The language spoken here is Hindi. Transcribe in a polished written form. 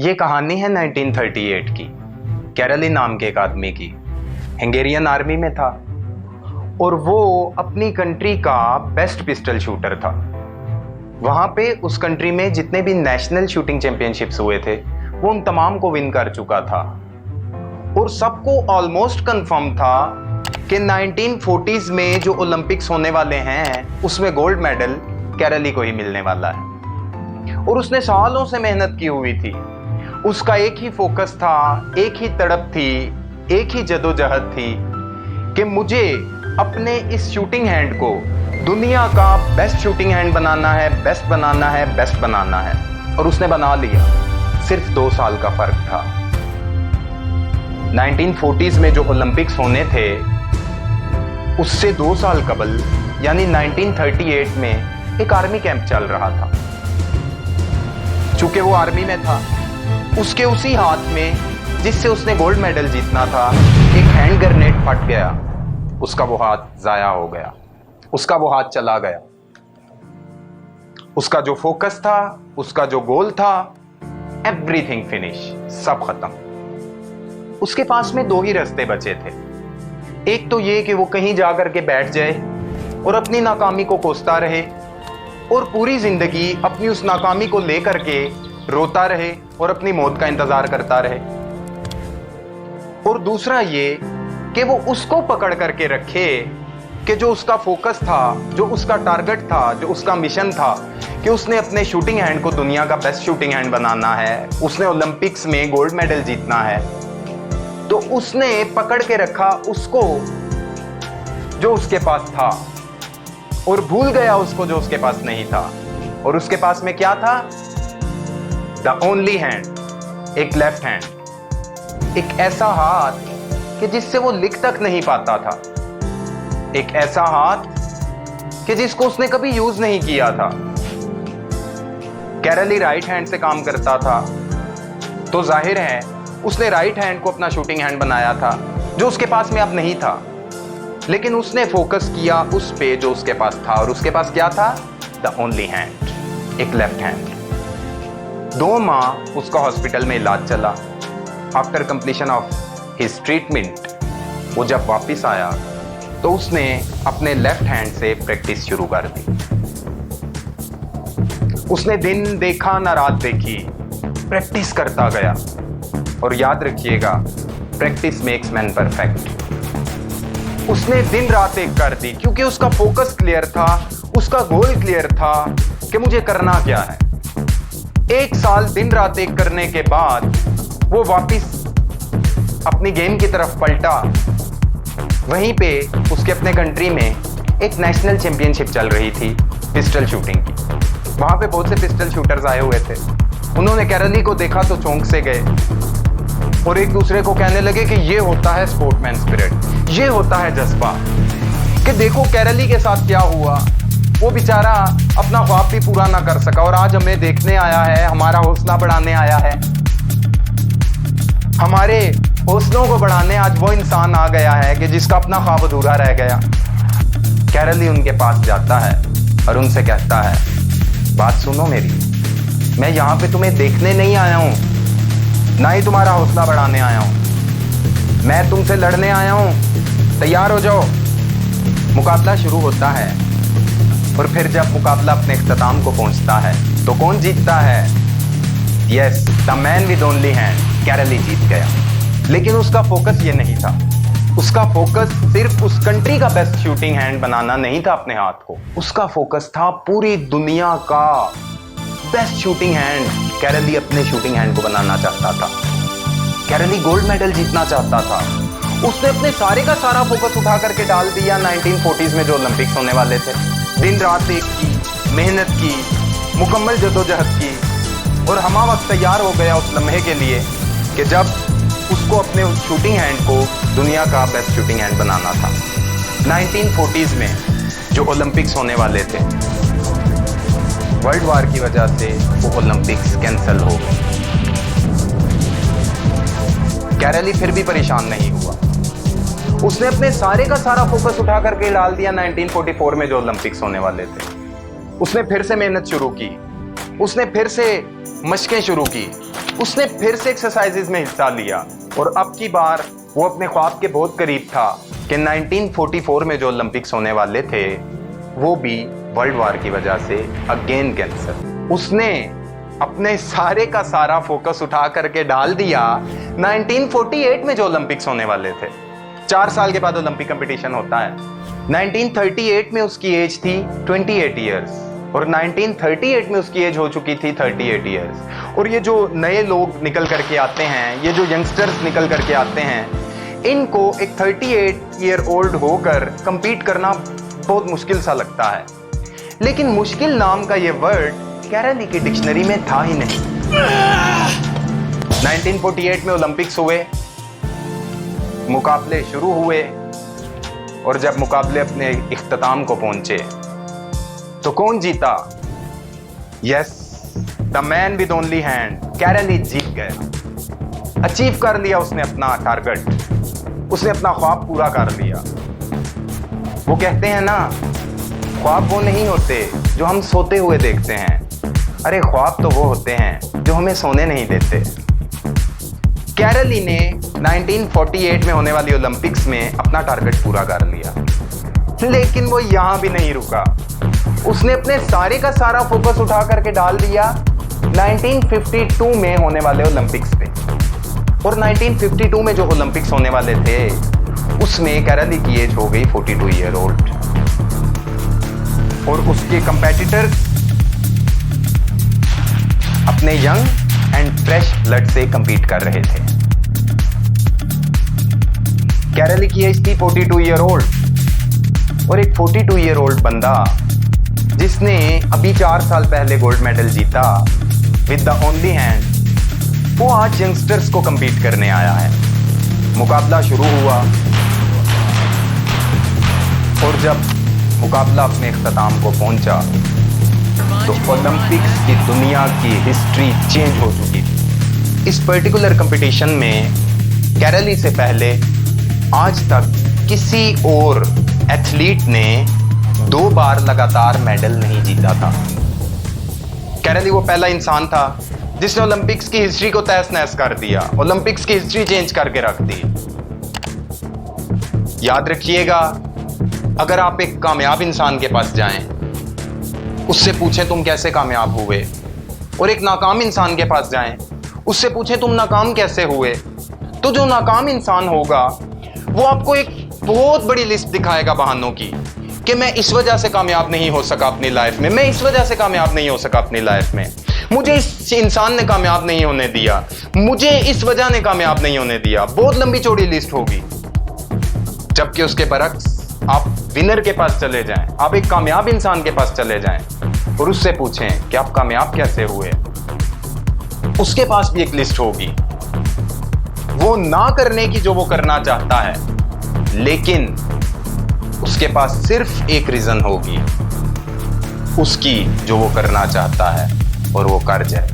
ये कहानी है 1938 की। कैरली नाम के एक आदमी की। हंगेरियन आर्मी में था और वो अपनी कंट्री का बेस्ट पिस्टल शूटर था। वहां पे उस कंट्री में जितने भी नेशनल शूटिंग चैंपियनशिप्स हुए थे वो उन तमाम को विन कर चुका था और सबको ऑलमोस्ट कंफर्म था कि 1940s में जो ओलंपिक्स होने वाले हैं उसमें गोल्ड मेडल कैरली को ही मिलने वाला है। और उसने सालों से मेहनत की हुई थी। उसका एक ही फोकस था, एक ही तड़प थी, एक ही जदोजहद थी कि मुझे अपने इस शूटिंग हैंड को दुनिया का बेस्ट शूटिंग हैंड बनाना है, बेस्ट बनाना है, बेस्ट बनाना है। और उसने बना लिया। सिर्फ 2 साल का फर्क था। 1940s में जो ओलंपिक्स होने थे उससे 2 साल कबल यानी 1938 में एक आर्मी कैंप चल रहा था। चूंकि वो आर्मी में था, उसके उसी हाथ में जिससे उसने गोल्ड मेडल जीतना था एक हैंड ग्रेनेड फट गया। उसका वो हाथ जाया हो गया, उसका वो हाथ चला गया। उसका जो फोकस था, उसका जो गोल था, एवरीथिंग फिनिश, सब खत्म। उसके पास में 2 ही रास्ते बचे थे। एक तो ये कि वो कहीं जाकर के बैठ जाए और अपनी नाकामी को कोसता रहे और पूरी जिंदगी अपनी उस नाकामी को लेकर के रोता रहे और अपनी मौत का इंतजार करता रहे। और दूसरा ये कि वो उसको पकड़ करके रखे कि जो उसका फोकस था, जो उसका टारगेट था, जो उसका मिशन था कि उसने अपने शूटिंग हैंड को दुनिया का बेस्ट शूटिंग हैंड बनाना है, उसने ओलंपिक्स में गोल्ड मेडल जीतना है, तो उसने पकड़ के रखा उसको जो उसके पास था और भूल गया उसको जो उसके पास नहीं था। और उसके पास में क्या था? द ओनली हैंड, एक लेफ्ट हैंड, एक ऐसा हाथ कि जिससे वो लिख तक नहीं पाता था, एक ऐसा हाथ कि जिसको उसने कभी यूज नहीं किया था। कैरली राइट हैंड से काम करता था, तो जाहिर है उसने राइट हैंड को अपना शूटिंग हैंड बनाया था जो उसके पास में अब नहीं था। लेकिन उसने फोकस किया उस पे जो उसके पास था, और उसके पास क्या था? द ओनली हैंड, एक लेफ्ट हैंड। 2 माह उसका हॉस्पिटल में इलाज चला। After completion of his treatment वो जब वापस आया तो उसने अपने लेफ्ट हैंड से प्रैक्टिस शुरू कर दी। उसने दिन देखा ना रात देखी, प्रैक्टिस करता गया। और याद रखिएगा, प्रैक्टिस मेक्स मैन परफेक्ट। उसने दिन रात एक कर दी क्योंकि उसका फोकस क्लियर था, उसका गोल क्लियर था कि मुझे करना क्या है। 1 साल दिन रात एक करने के बाद वो वापस अपनी गेम की तरफ पलटा। वहीं पे उसके अपने कंट्री में एक नेशनल चैंपियनशिप चल रही थी पिस्टल शूटिंग की। वहां पे बहुत से पिस्टल शूटर्स आए हुए थे। उन्होंने कैरली को देखा तो चौंक से गए और एक दूसरे को कहने लगे कि ये होता है स्पोर्टमैन स्पिरिट, ये होता है जज्बा, कि देखो कैरली के साथ क्या हुआ। वो बेचारा अपना ख्वाब भी पूरा ना कर सका और आज हमें देखने आया है, हमारा हौसला बढ़ाने आया है। हमारे हौसलों को बढ़ाने आज वो इंसान आ गया है कि जिसका अपना ख्वाब अधूरा रह गया। कैरली उनके पास जाता है और उनसे कहता है, बात सुनो मेरी, मैं यहाँ पे तुम्हें देखने नहीं आया हूँ, ना ही तुम्हारा हौसला बढ़ाने आया हूँ। मैं तुमसे लड़ने आया हूँ, तैयार हो जाओ। मुकाबला शुरू होता है और फिर जब मुकाबला अपने इख्तिताम को पहुंचता है तो कौन जीतता है? Yes, the man with only hand, कैरली जीत गया। लेकिन उसका फोकस ये नहीं था। उसका फोकस सिर्फ उस कंट्री का बेस्ट शूटिंग हैंड बनाना नहीं था अपने हाथ को। उसका फोकस था पूरी दुनिया का बेस्ट शूटिंग हैंड। कैरली अपने शूटिंग हैंड को बनाना चाहता था। कैरली गोल्ड मेडल जीतना चाहता था। उसने अपने सारे का सारा फोकस उठा करके डाल दिया 1940s में जो ओलंपिक्स होने वाले थे। दिन रात एक की, मेहनत की, मुकम्मल जदोजहद की और हमा वक्त तैयार हो गया उस लम्हे के लिए कि जब उसको अपने उस शूटिंग हैंड को दुनिया का बेस्ट शूटिंग हैंड बनाना था। 1940s में जो ओलंपिक्स होने वाले थे, वर्ल्ड वार की वजह से वो ओलंपिक्स कैंसिल हो गए। कैरली फिर भी परेशान नहीं हुआ। उसने अपने सारे का सारा फोकस उठा करके डाल दिया 1944 में जो ओलंपिक्स होने वाले थे। उसने फिर से मेहनत शुरू की, उसने फिर से मशकें शुरू की, उसने फिर से एक्सरसाइजेज में हिस्सा लिया और अब की बार वो अपने ख्वाब के बहुत करीब था कि 1944 में जो ओलंपिक्स होने वाले थे वो भी वर्ल्ड वार की वजह से अगेन कैंसिल। उसने अपने सारे का सारा फोकस उठा करके डाल दिया 1948 में जो ओलंपिक्स होने वाले थे। 4 साल के बाद ओलंपिक कंपटीशन होता है। 1938 में उसकी एज थी 28 ईयर्स और 1938 में उसकी एज हो चुकी थी 38 ईयर्स। और ये जो नए लोग निकल करके आते हैं, ये जो यंगस्टर्स निकल करके आते हैं, इनको एक 38 ईयर ओल्ड होकर कंपीट करना बहुत मुश्किल सा लगता है। लेकिन मुश्किल नाम का ये वर्ड कैरली की डिक्शनरी में था ही नहीं। 1948 में ओलंपिक्स हुए, मुकाबले शुरू हुए और जब मुकाबले अपने इख्तिताम को पहुंचे तो कौन जीता? Yes, the man with only hand, कैरली जीत गया। अचीव कर लिया उसने अपना टारगेट, उसने अपना ख्वाब पूरा कर लिया। वो कहते हैं ना, ख्वाब वो नहीं होते जो हम सोते हुए देखते हैं, अरे ख्वाब तो वो होते हैं जो हमें सोने नहीं देते। कैरली ने 1948 में होने वाली ओलंपिक्स में अपना टारगेट पूरा कर लिया, लेकिन वो यहां भी नहीं रुका। उसने अपने सारे का सारा फोकस उठा करके डाल दिया 1952 में होने वाले ओलंपिक्स पे। और 1952 में जो ओलंपिक्स होने वाले थे उसमें कैरली की एज हो गई 42 ईयर ओल्ड और उसके कंपेटिटर अपने यंग एंड फ्रेश ब्लड से कंपीट कर रहे थे। कैरली की एज थी 42 ईयर ओल्ड और एक 42 ईयर ओल्ड बंदा जिसने अभी 4 साल पहले गोल्ड मेडल जीता विद द ओनली हैंड, वो आज यंगस्टर्स को कंपीट करने आया है। मुकाबला शुरू हुआ और जब मुकाबला अपने इख्तिताम को पहुंचा तो ओलंपिक्स की दुनिया की हिस्ट्री चेंज हो चुकी थी। इस पर्टिकुलर कंपटीशन में कैरली से पहले आज तक किसी और एथलीट ने 2 बार लगातार मेडल नहीं जीता था। कैरली वो पहला इंसान था जिसने ओलंपिक्स की हिस्ट्री को तहस नहस कर दिया, ओलंपिक्स की हिस्ट्री चेंज करके रख दी। याद रखिएगा, अगर आप एक कामयाब इंसान के पास जाएं, उससे पूछें तुम कैसे कामयाब हुए, और एक नाकाम इंसान के पास जाएं, उससे पूछें तुम नाकाम कैसे हुए, तो जो नाकाम इंसान होगा वो आपको एक बहुत बड़ी लिस्ट दिखाएगा बहानों की कि मैं इस वजह से कामयाब नहीं हो सका अपनी लाइफ में, मैं इस वजह से कामयाब नहीं हो सका अपनी लाइफ में, मुझे इस इंसान ने कामयाब नहीं होने दिया, मुझे इस वजह ने कामयाब नहीं होने दिया। बहुत लंबी चौड़ी लिस्ट होगी। जबकि उसके बरक्स आप विनर के पास चले जाएं, आप एक कामयाब इंसान के पास चले जाएं और उससे पूछें कि आप कामयाब कैसे हुए, उसके पास भी एक लिस्ट होगी वो ना करने की जो वो करना चाहता है, लेकिन उसके पास सिर्फ एक रीजन होगी उसकी जो वो करना चाहता है और वो कर जाए।